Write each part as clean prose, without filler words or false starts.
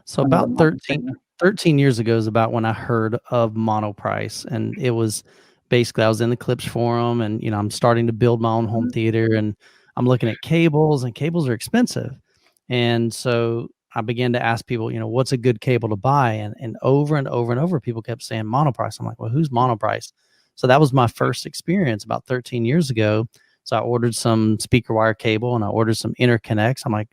So Another about market thing. 13 years ago is about when I heard of Monoprice, and it was basically I was in the Clips forum, and I'm starting to build my own home theater, and I'm looking at cables, and cables are expensive, and so I began to ask people, what's a good cable to buy, and over and over and over, people kept saying Monoprice. I'm like, well, who's Monoprice? So that was my first experience about 13 years ago. So I ordered some speaker wire cable and I ordered some interconnects. I'm like,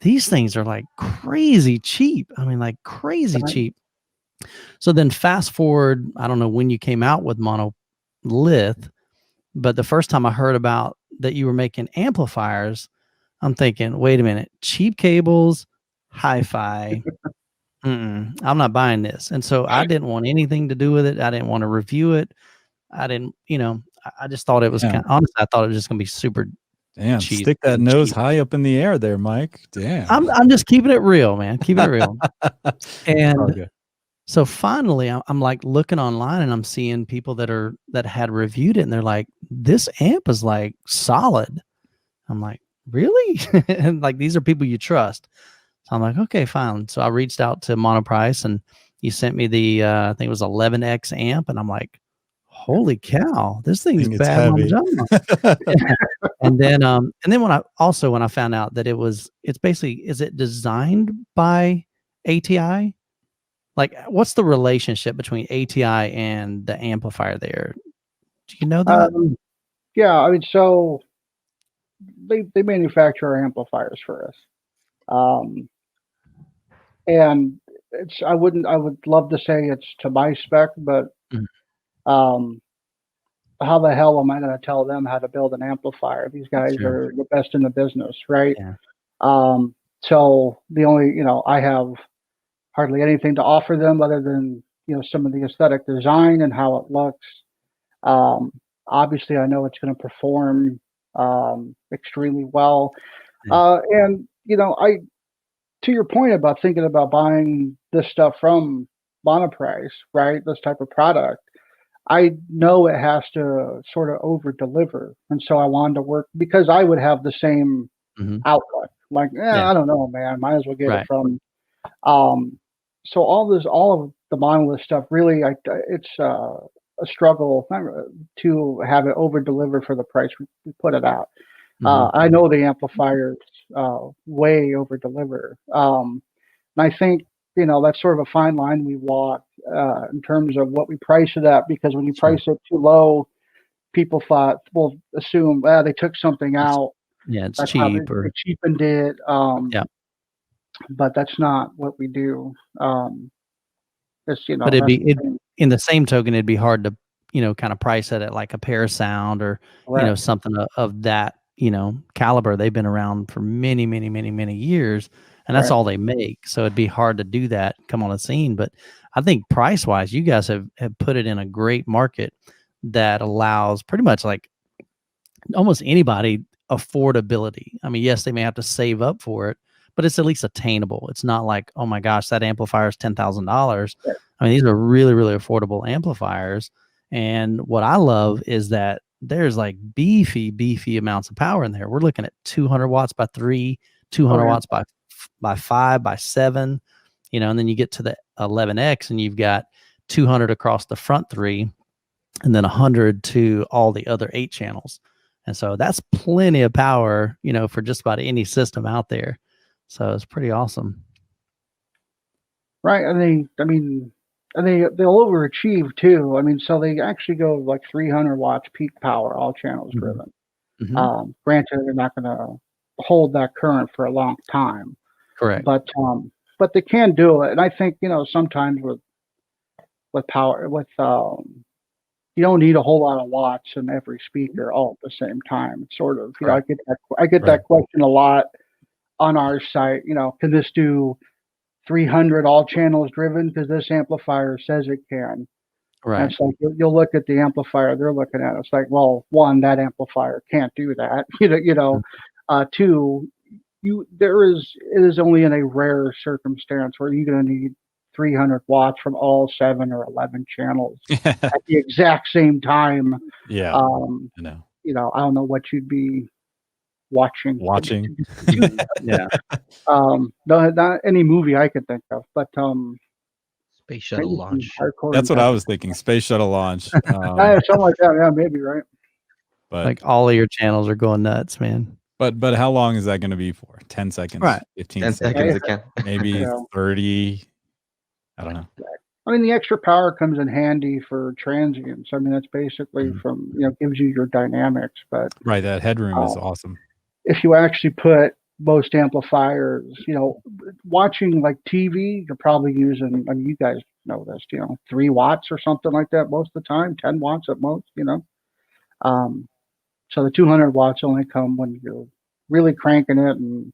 these things are like crazy cheap. I mean, like crazy cheap. So then fast forward, I don't know when you came out with monolith, but the first time I heard about that you were making amplifiers, I'm thinking, wait a minute, cheap cables, HiFi. I'm not buying this. And so I didn't want anything to do with it. I didn't want to review it. I didn't, I just thought it was honestly, I thought it was just going to be super Damn, cheap. stick that nose high up in the air there, Mike. Damn. I'm just keeping it real, man. Keeping it real. And so finally I'm like looking online and I'm seeing people that had reviewed it and they're like, this amp is like solid. I'm like, really? And like, these are people you trust. So I'm like, okay, fine. So I reached out to Monoprice and you sent me the, I think it was 11X amp. And I'm like, holy cow, this thing's bad. And then when I found out that it's basically, is it designed by ATI? Like, what's the relationship between ATI and the amplifier there? Do you know that? Yeah, I mean, so they manufacture our amplifiers for us. And I would love to say it's to my spec, but how the hell am I going to tell them how to build an amplifier? These guys are the best in the business, right? Yeah. So the only, I have hardly anything to offer them other than, some of the aesthetic design and how it looks. Obviously I know it's going to perform extremely well. And, to your point about thinking about buying this stuff from Monoprice, right? This type of product, I know it has to sort of over deliver. And so I wanted to work because I would have the same outlook. Like, I don't know, man, might as well get it from, so all of the monolith stuff, really, it's a struggle to have it over deliver for the price we put it out. I know the amplifiers way over deliver. And I think, that's sort of a fine line we walk in terms of what we price it at, because when you price it too low, people will assume, they took something out. Yeah, it's cheap. They cheapened it. But that's not what we do. It's, but in the same token, it'd be hard to, kind of price it at like a Parasound or, something of that, caliber. They've been around for many, many, many, many years, and that's all they make. So it'd be hard to do that, come on the scene. But I think price wise, you guys have put it in a great market that allows pretty much like almost anybody affordability. I mean, yes, they may have to save up for it, but it's at least attainable. It's not like, oh my gosh, that amplifier is $10,000. I mean, these are really, really affordable amplifiers. And what I love is that there's like beefy amounts of power in there. We're looking at 200 watts by 3, 200 watts by 5, by 7, and then you get to the 11X and you've got 200 across the front 3 and then 100 to all the other 8 channels. And so that's plenty of power, for just about any system out there. So it's pretty awesome. Right. And they'll overachieve too. I mean, so they actually go like 300 watts peak power, all channels driven. Granted, they're not going to hold that current for a long time. Correct. But they can do it. And I think, sometimes with power, you don't need a whole lot of watts in every speaker all at the same time. It's sort of, I get that question a lot on our site. Can this do 300 all channels driven? Because this amplifier says it can. Right. And it's like you'll look at the amplifier they're looking at. It's like, well, one, that amplifier can't do that. Two, it is only in a rare circumstance where you're going to need 300 watts from all 7 or 11 channels at the exact same time. Yeah. I know. I don't know what you'd be watching. Yeah. No, not any movie I could think of, but Space shuttle launch. That's what I was thinking. Space shuttle launch. Something like that. Yeah, maybe, right? But like all of your channels are going nuts, man. But how long is that going to be for? 10 seconds, Right. 15 10 seconds, seconds again. maybe 30. I don't know. I mean, the extra power comes in handy for transients. I mean, that's basically from, gives you your dynamics. But right, that headroom is awesome. If you actually put most amplifiers, watching like TV, you're probably using, I mean, you guys know this, 3 watts or something like that most of the time, 10 watts at most, So the 200 watts only come when you're really cranking it and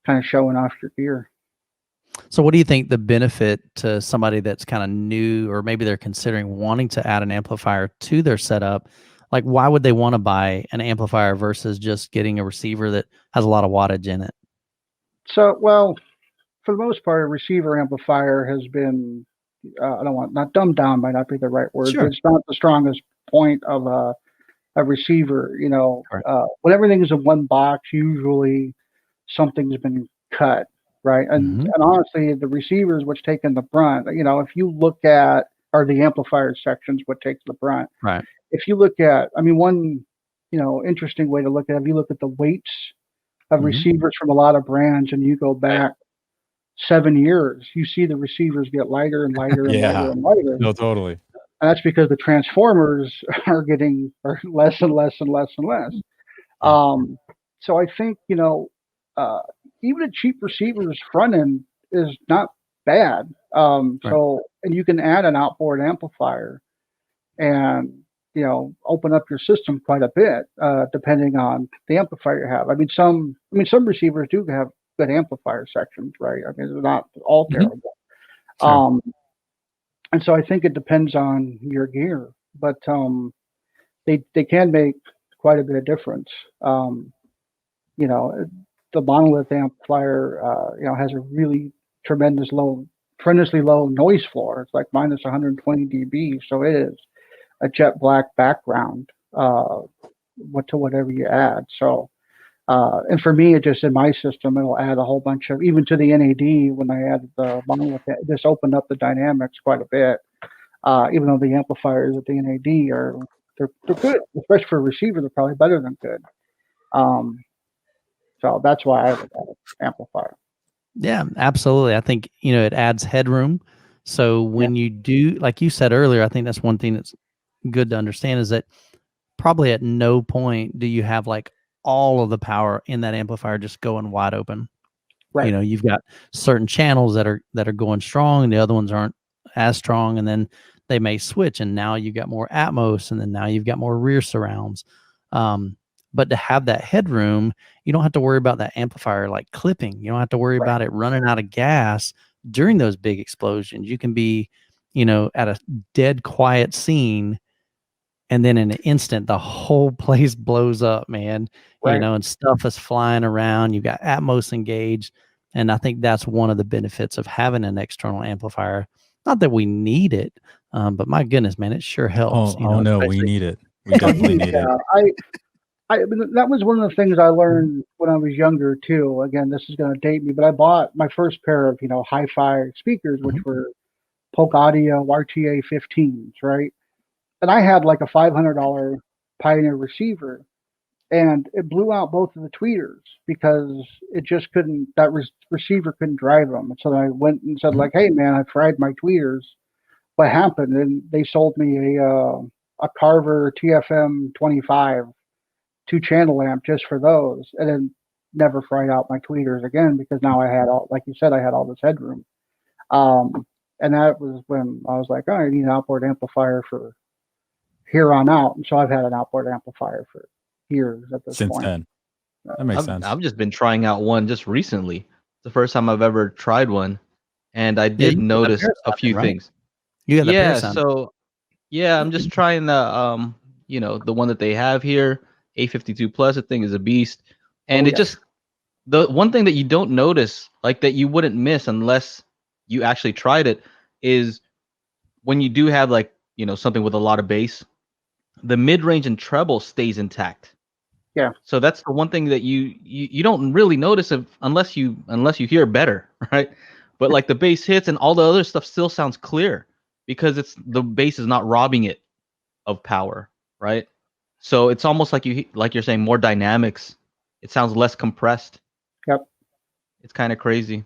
kind of showing off your gear. So what do you think the benefit to somebody that's kind of new, or maybe they're considering wanting to add an amplifier to their setup? Like, why would they want to buy an amplifier versus just getting a receiver that has a lot of wattage in it? So, well, for the most part, a receiver amplifier has been, not dumbed down might not be the right word, Sure. but it's not the strongest point of a receiver. When everything is in one box, usually something's been cut. Right. And honestly, the receivers, which take in the brunt, if you look at, or the amplifier sections, what takes the brunt. Right. If you look at, I mean, one, interesting way to look at it, if you look at the weights of receivers from a lot of brands and you go back 7 years, you see the receivers get lighter and lighter and lighter and lighter. No, totally. And that's because the transformers are getting less and less and less and less. So I think, even a cheap receiver's front end is not bad. So, and you can add an outboard amplifier and, open up your system quite a bit, depending on the amplifier you have. I mean, some receivers do have good amplifier sections, right? I mean, they're not all terrible. And so I think it depends on your gear, but they can make quite a bit of difference. The monolith amplifier, has a really tremendously low noise floor. It's like minus 120 dB, so it is a jet black background to whatever you add. So, and for me, it just in my system, it'll add a whole bunch of, even to the NAD when I added the monolith, it just opened up the dynamics quite a bit. Even though the amplifiers at the NAD they're good, especially for a receiver, they're probably better than good. So that's why I would add an amplifier. Yeah, absolutely. I think, it adds headroom. So when you do, like you said earlier, I think that's one thing that's good to understand is that probably at no point do you have like all of the power in that amplifier just going wide open. Right. You've got certain channels that are going strong and the other ones aren't as strong, and then they may switch and now you've got more Atmos and then now you've got more rear surrounds. But to have that headroom, you don't have to worry about that amplifier like clipping. You don't have to worry about it running out of gas during those big explosions. You can be, at a dead quiet scene, and then in an instant, the whole place blows up, man. And stuff is flying around. You've got Atmos engaged. And I think that's one of the benefits of having an external amplifier. Not that we need it, but my goodness, man, it sure helps. No, we need it. We definitely need it. That was one of the things I learned when I was younger too. Again, this is going to date me, but I bought my first pair of, HiFi speakers, which were Polk Audio RTA 15s, right? And I had like a $500 Pioneer receiver, and it blew out both of the tweeters because it just couldn't. That receiver couldn't drive them. And so I went and said, like, "Hey, man, I fried my tweeters. What happened?" And they sold me a Carver TFM 25 2-channel amp just for those, and then never fried out my tweeters again because now I had all, like you said, I had all this headroom. And that was when I was like, oh, I need an outboard amplifier for here on out. And so I've had an outboard amplifier for years at this point. Since then. That makes sense. I've just been trying out one just recently. It's the first time I've ever tried one. And I did notice a few things. You got the I'm just trying the the one that they have here, A52 Plus. I think is a beast. And the one thing that you don't notice, like that you wouldn't miss unless you actually tried it, is when you do have like, something with a lot of bass, the mid-range and treble stays intact. Yeah. So that's the one thing that you don't really notice unless you hear better, right? But like the bass hits and all the other stuff still sounds clear because the bass is not robbing it of power, right? So it's almost like you're saying more dynamics. It sounds less compressed. Yep. It's kind of crazy.